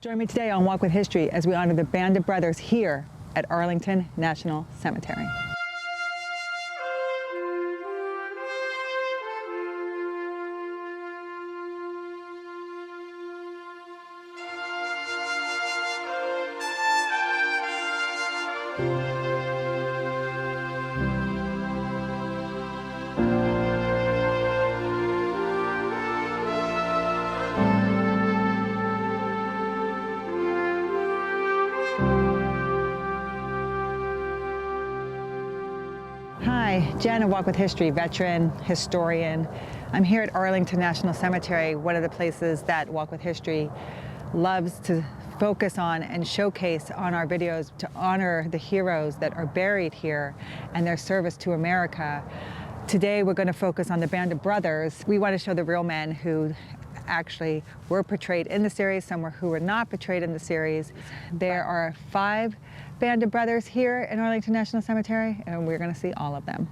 Join me today on Walk with History as we honor the band of brothers here at Arlington National Cemetery. Hi, Jen of Walk with History, veteran, historian. I'm here at Arlington National Cemetery, one of the places that Walk with History loves to focus on and showcase on our videos to honor the heroes that are buried here and their service to America. Today we're going to focus on the band of brothers. We want to show the real men who actually were portrayed in the series, some who were not portrayed in the series. There are 5 band of brothers here in Arlington National Cemetery, and we're going to see all of them.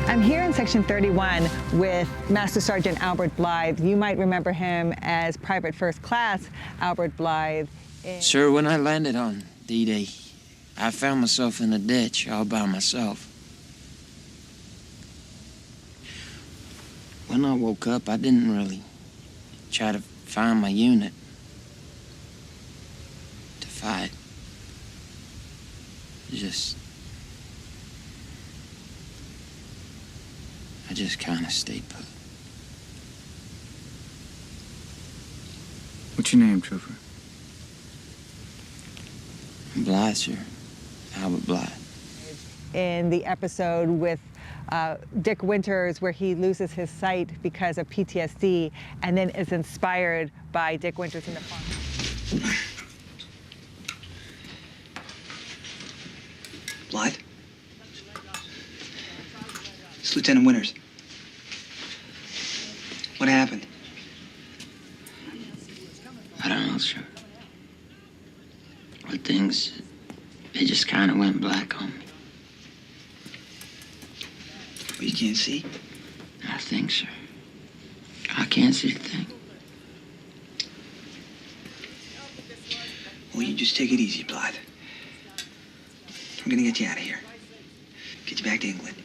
I'm here in Section 31 with Master Sergeant Albert Blithe. You might remember him as Private First Class Albert Blithe. Sir, when I landed on D-Day, I found myself in a ditch all by myself. When I woke up, I didn't really try to find my unit to fight. I just kind of stayed put. What's your name, Trooper? Blithe, sir. Albert Blithe. In the episode with Dick Winters where he loses his sight because of PTSD and then is inspired by Dick Winters in the farm. Blithe? It's Lieutenant Winters. What happened? I don't know, sir. But things, they just kind of went black on me. Well, you can't see? I think, sir. I can't see a thing. Well, you just take it easy, Blithe. I'm gonna get you out of here. Get you back to England.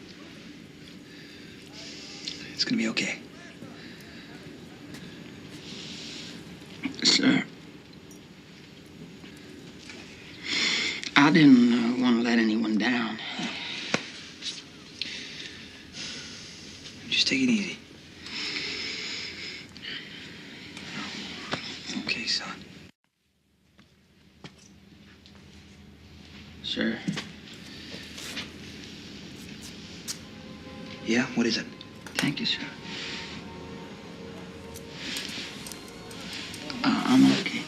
It's gonna be okay. Sir, I didn't want to let anyone down. Just take it easy. Okay, son. Sir. Yeah, what is it? Thank you, sir. I'm okay.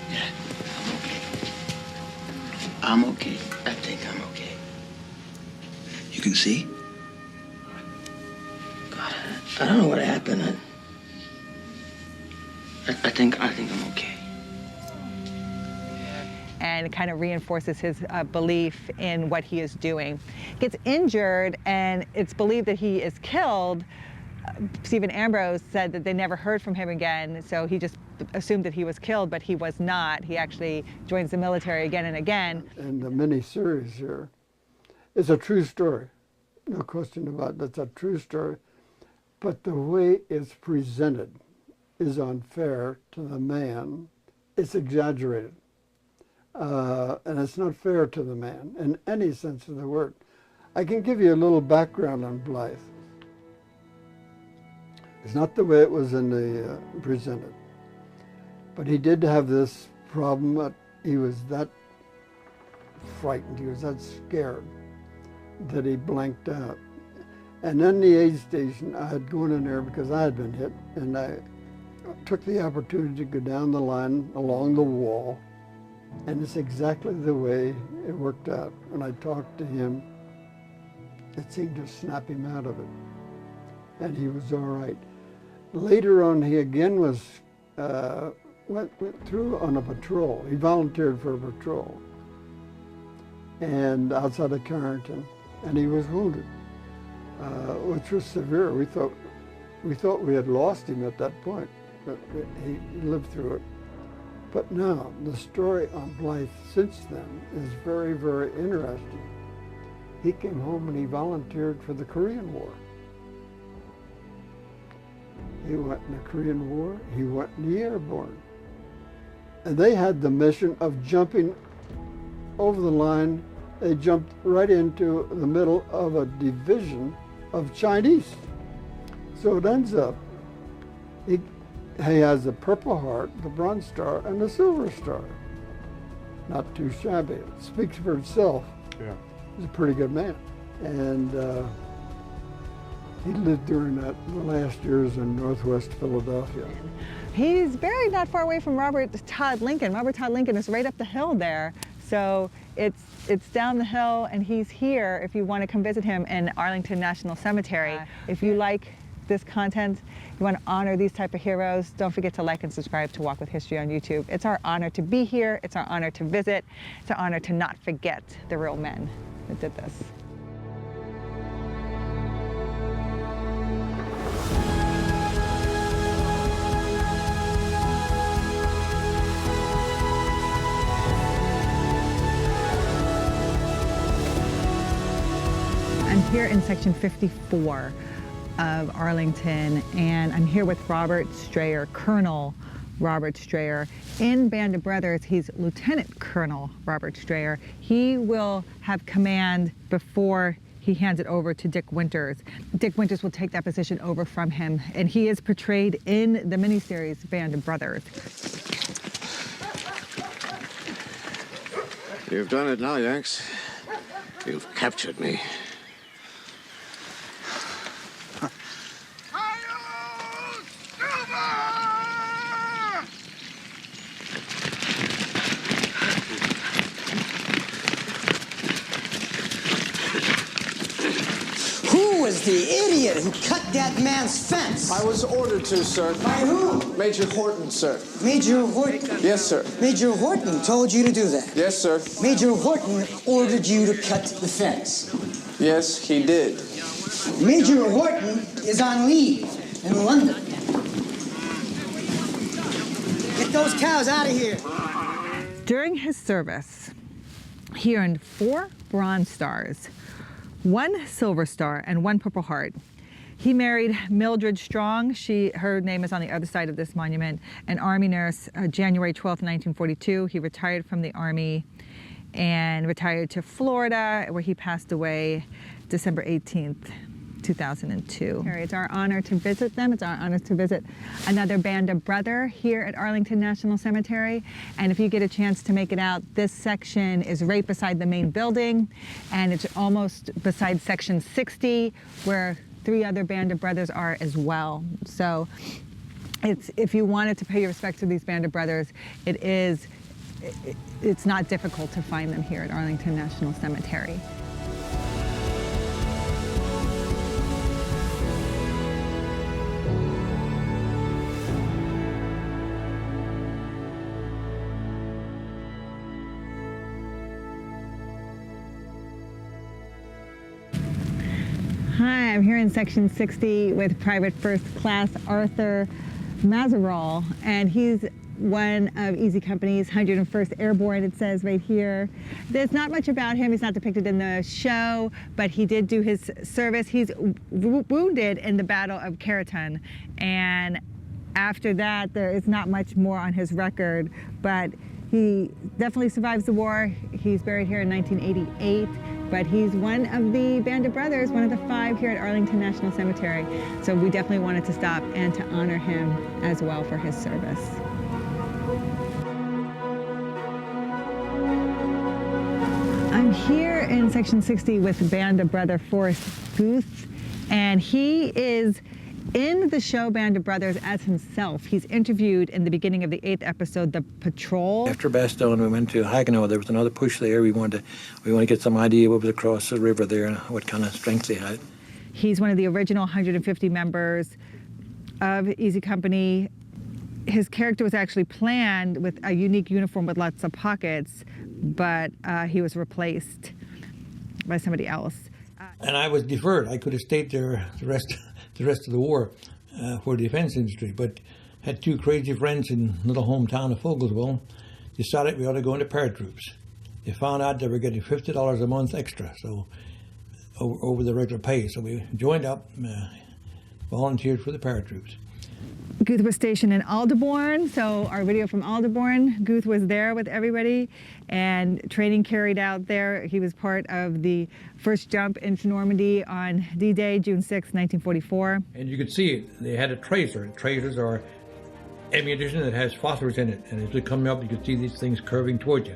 Yeah, I'm okay. I'm okay. I think I'm okay. You can see? God, I don't know what happened. I think I'm okay. And kind of reinforces his belief in what he is doing. Gets injured, and it's believed that he is killed. Stephen Ambrose said that they never heard from him again, so he just assumed that he was killed, but he was not. He actually joins the military again and again. And the mini-series here is a true story. No question about it. That's a true story. But the way it's presented is unfair to the man. It's exaggerated. And it's not fair to the man in any sense of the word. I can give you a little background on Blithe. It's not the way it was in the presented. But he did have this problem that he was that frightened, he was that scared that he blanked out. And then the aid station, I had gone in there because I had been hit, and I took the opportunity to go down the line along the wall, and it's exactly the way it worked out. When I talked to him, it seemed to snap him out of it, and he was all right. Later on, he again was went through on a patrol. He volunteered for a patrol, and outside of Carrington, and he was wounded, which was severe. We thought we had lost him at that point, but he lived through it. But now, the story on Blithe since then is very, very interesting. He came home and he volunteered for the Korean War. He went in the Korean War, he went in the airborne. And they had the mission of jumping over the line. They jumped right into the middle of a division of Chinese. So it ends up, he has the Purple Heart, the Bronze Star, and the Silver Star. Not too shabby. It speaks for itself. Yeah. He's a pretty good man. And he lived during the last years in Northwest Philadelphia. He's buried not far away from Robert Todd Lincoln. Robert Todd Lincoln is right up the hill there. So it's down the hill, and he's here if you want to come visit him in Arlington National Cemetery. If you like this content, you want to honor these type of heroes, don't forget to like and subscribe to Walk with History on YouTube. It's our honor to be here. It's our honor to visit. It's our honor to not forget the real men that did this. I'm here in section 54 of Arlington, and I'm here with Robert Strayer, Colonel Robert Strayer. In Band of Brothers, he's Lieutenant Colonel Robert Strayer. He will have command before he hands it over to Dick Winters. Dick Winters will take that position over from him, and he is portrayed in the miniseries Band of Brothers. You've done it now, Yanks. You've captured me. Who was the idiot who cut that man's fence? I was ordered to, sir. By who? Major Horton, sir. Major Horton? Yes, sir. Major Horton told you to do that? Yes, sir. Major Horton ordered you to cut the fence? Yes, he did. Major Horton is on leave in London. Get those cows out of here. During his service, he earned 4 Bronze Stars, 1 Silver Star, and 1 Purple Heart. He married Mildred Strong. Her name is on the other side of this monument, an Army nurse, January 12, 1942. He retired from the Army and retired to Florida, where he passed away December 18th, 2002. It's our honor to visit them. It's our honor to visit another Band of Brother here at Arlington National Cemetery. And if you get a chance to make it out, this section is right beside the main building, and it's almost beside section 60, where 3 other Band of Brothers are as well. So if you wanted to pay your respect to these Band of Brothers, it's not difficult to find them here at Arlington National Cemetery. Hi, I'm here in section 60 with Private First Class Aurther Mauzerall, and he's one of Easy Company's 101st Airborne, it says right here. There's not much about him. He's not depicted in the show, but he did do his service. He's wounded in the Battle of Karaton, and after that, there is not much more on his record, but he definitely survives the war. He's buried here in 1988, but he's one of the Band of Brothers, one of the 5 here at Arlington National Cemetery. So we definitely wanted to stop and to honor him as well for his service. I'm here in section 60 with Band of Brother Forrest Guth, and he is in the show Band of Brothers as himself. He's interviewed in the beginning of the 8th episode, The Patrol. After Bastogne, we went to Hagano. There was another push there. We want to get some idea what was across the river there and what kind of strength they had. He's one of the original 150 members of Easy Company. His character was actually planned with a unique uniform with lots of pockets, but he was replaced by somebody else. And I was deferred. I could have stayed there the rest of the war for the defense industry, but had two crazy friends in little hometown of Fogelsville, decided we ought to go into paratroops. They found out they were getting $50 a month extra, so over the regular pay. So we joined up, volunteered for the paratroops. Guth was stationed in Aldeborn, so our video from Aldeborn, Guth was there with everybody and training carried out there. He was part of the first jump into Normandy on D-Day, June 6, 1944. And you could see it. They had a tracer. Tracers are ammunition that has phosphorus in it, and as they come up, you could see these things curving towards you.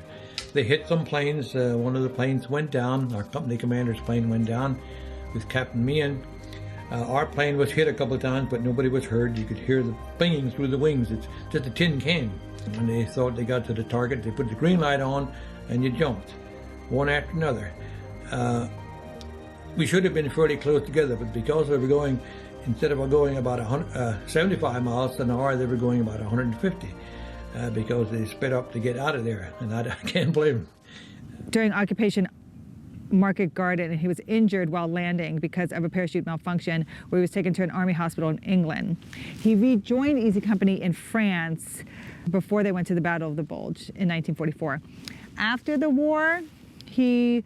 They hit some planes. One of the planes went down. Our company commander's plane went down with Captain Meehan. Our plane was hit a couple of times, but nobody was hurt. You could hear the binging through the wings. It's just a tin can. When they thought they got to the target, they put the green light on, and you jumped, one after another. We should have been fairly close together, but because we were going, instead of going about 75 miles an hour, they were going about 150, because they sped up to get out of there, and I can't blame them. During occupation, Market Garden, and he was injured while landing because of a parachute malfunction, where he was taken to an army hospital in England. He rejoined Easy Company in France before they went to the Battle of the Bulge in 1944. After the war, he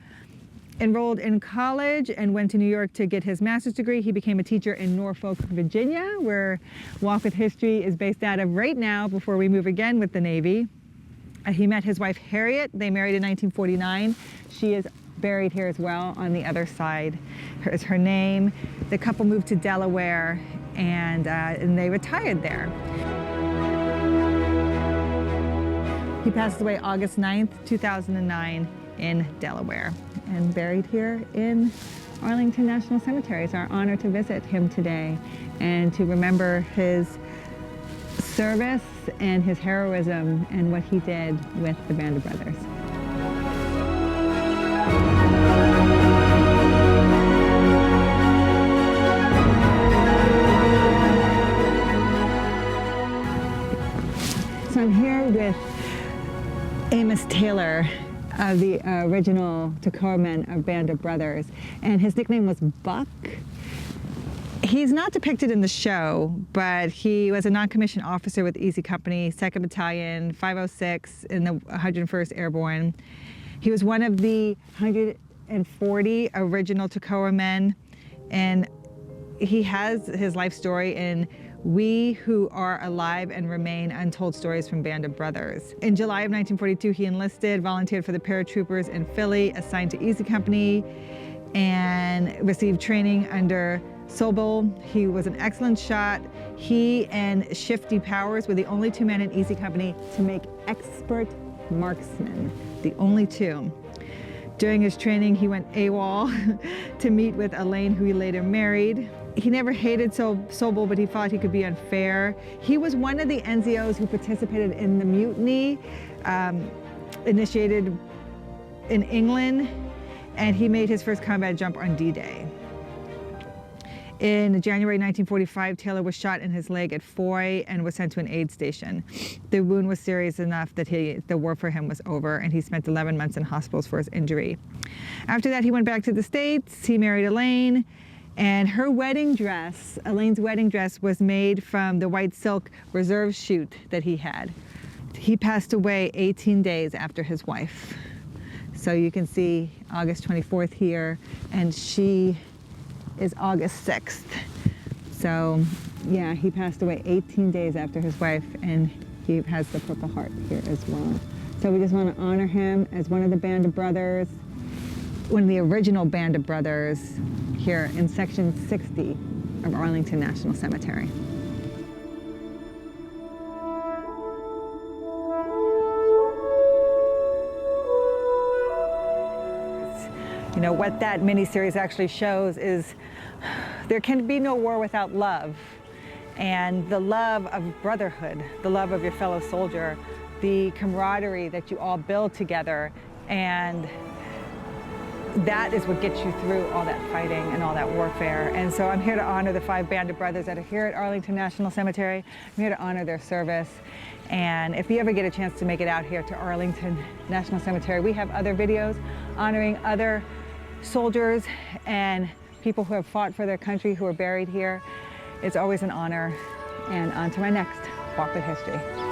enrolled in college and went to New York to get his master's degree. He became a teacher in Norfolk, Virginia, where Walk with History is based out of right now before we move again with the Navy. He met his wife, Harriet. They married in 1949. She is buried here as well on the other side. Is her name. The couple moved to Delaware and they retired there. He passed away August 9th, 2009 in Delaware and buried here in Arlington National Cemetery. It's our honor to visit him today and to remember his service and his heroism and what he did with the Band of Brothers. So I'm here with Amos Taylor, the original Toccoa men of Band of Brothers, and his nickname was Buck. He's not depicted in the show, but he was a non-commissioned officer with Easy Company, 2nd Battalion, 506 in the 101st Airborne. He was one of the 140 original Toccoa men, and he has his life story in We Who Are Alive and Remain: Untold Stories from Band of Brothers. In July of 1942, he enlisted, volunteered for the paratroopers in Philly, assigned to Easy Company, and received training under Sobel. He was an excellent shot. He and Shifty Powers were the only two men in Easy Company to make expert marksmen, the only two. During his training, he went AWOL to meet with Elaine, who he later married. He never hated Sobel, but he thought he could be unfair. He was one of the NCOs who participated in the mutiny initiated in England, and he made his first combat jump on D-Day. In January 1945, Taylor was shot in his leg at Foy and was sent to an aid station. The wound was serious enough that the war for him was over, and he spent 11 months in hospitals for his injury. After that, he went back to the States. He married Elaine, and her wedding dress, Elaine's wedding dress, was made from the white silk reserve chute that he had. He passed away 18 days after his wife. So you can see August 24th here, and she is August 6th. So yeah, he passed away 18 days after his wife, and he has the Purple Heart here as well. So we just want to honor him as one of the Band of Brothers, one of the original Band of Brothers here in Section 60 of Arlington National Cemetery. You know, what that miniseries actually shows is there can be no war without love. And the love of brotherhood, the love of your fellow soldier, the camaraderie that you all build together, and that is what gets you through all that fighting and all that warfare. And so I'm here to honor the 5 bandit brothers that are here at Arlington National Cemetery. I'm here to honor their service. And if you ever get a chance to make it out here to Arlington National Cemetery, we have other videos honoring other soldiers and people who have fought for their country who are buried here. It's always an honor. And on to my next Walk with History.